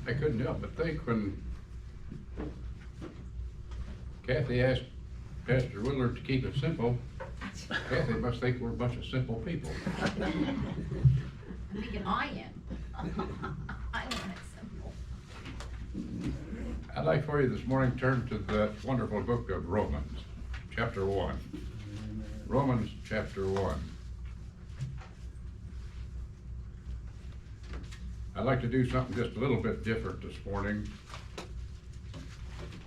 I couldn't help but think when Kathy asked Pastor Willard to keep it simple, Kathy must think we're a bunch of simple people. I'm thinking I am. I want it simple. I'd like for you this morning to turn to that wonderful book of Romans, chapter 1. Romans chapter 1. I'd like to do something just a little bit different this morning.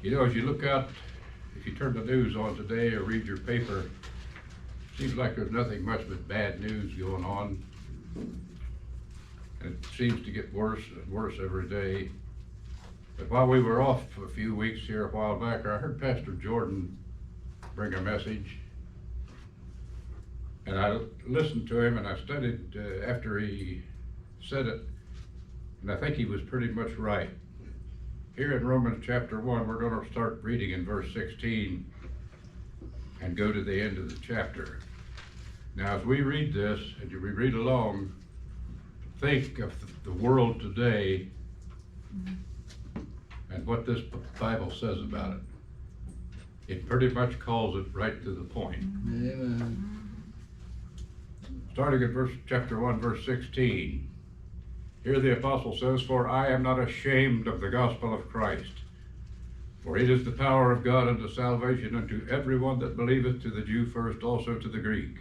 You know, as you look out, if you turn the news on today or read your paper, it seems like there's nothing much but bad news going on. And it seems to get worse and worse every day. But while we were off a few weeks here a while back, I heard Pastor Jordan bring a message. And I listened to him and I studied after he said it. And I think he was pretty much right. Here in Romans chapter 1, we're going to start reading in verse 16 and go to the end of the chapter. Now, as we read this, and we read along, think of the world today and what this Bible says about it. It pretty much calls it right to the point. Amen. Starting at chapter 1, verse 16. Here the apostle says, "For I am not ashamed of the gospel of Christ, for it is the power of God unto salvation unto everyone that believeth, to the Jew first, also to the Greek.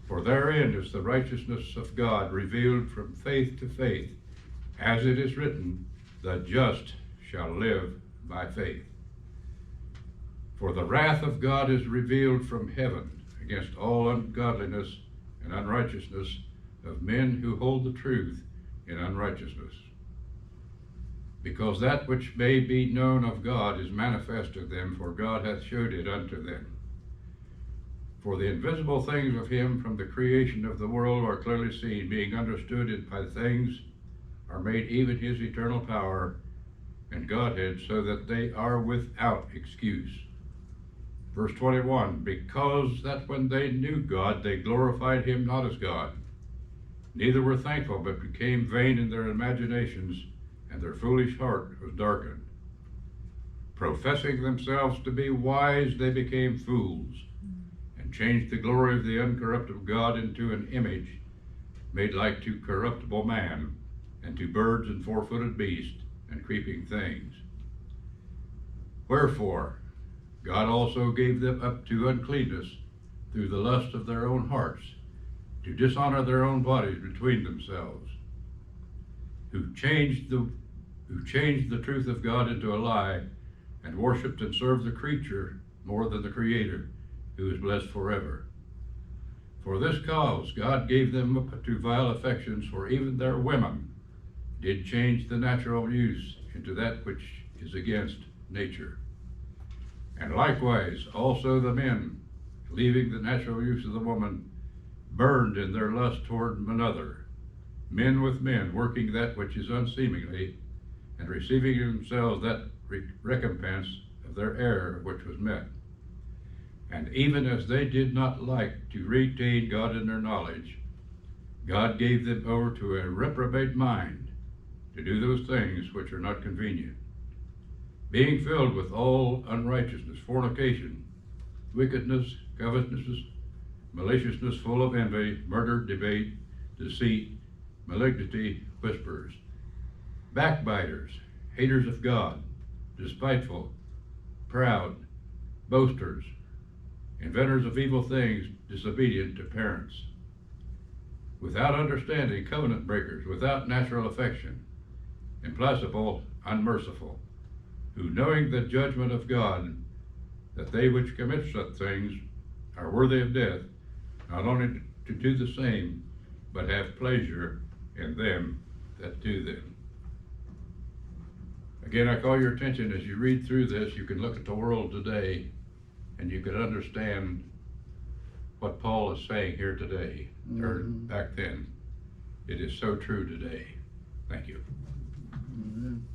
For therein is the righteousness of God revealed from faith to faith, as it is written, the just shall live by faith. For the wrath of God is revealed from heaven against all ungodliness and unrighteousness of men who hold the truth in unrighteousness. Because that which may be known of God is manifest to them, for God hath showed it unto them. For the invisible things of him from the creation of the world are clearly seen, being understood by things are made, even his eternal power and Godhead, so that they are without excuse." Verse 21, "Because that when they knew God, they glorified him not as God, neither were thankful, but became vain in their imaginations, and their foolish heart was darkened. Professing themselves to be wise, they became fools, and changed the glory of the uncorruptible God into an image made like to corruptible man, and to birds and four-footed beasts, and creeping things. Wherefore God also gave them up to uncleanness through the lust of their own hearts, to dishonor their own bodies between themselves, who changed the truth of God into a lie, and worshipped and served the creature more than the Creator, who is blessed forever. For this cause God gave them up to vile affections, for even their women did change the natural use into that which is against nature. And likewise also the men, leaving the natural use of the woman, burned in their lust toward another, men with men, working that which is unseemly, and receiving in themselves that recompense of their error which was met. And even as they did not like to retain God in their knowledge, God gave them over to a reprobate mind, to do those things which are not convenient, being filled with all unrighteousness, fornication, wickedness, covetousness, maliciousness, full of envy, murder, debate, deceit, malignity, whisperers, backbiters, haters of God, despiteful, proud, boasters, inventors of evil things, disobedient to parents, without understanding, covenant breakers, without natural affection, implacable, unmerciful, who knowing the judgment of God, that they which commit such things are worthy of death, not only to do the same, but have pleasure in them that do them. Again, I call your attention, as you read through this, you can look at the world today and you can understand what Paul is saying here today, or back then. It is so true today. Thank you. Amen.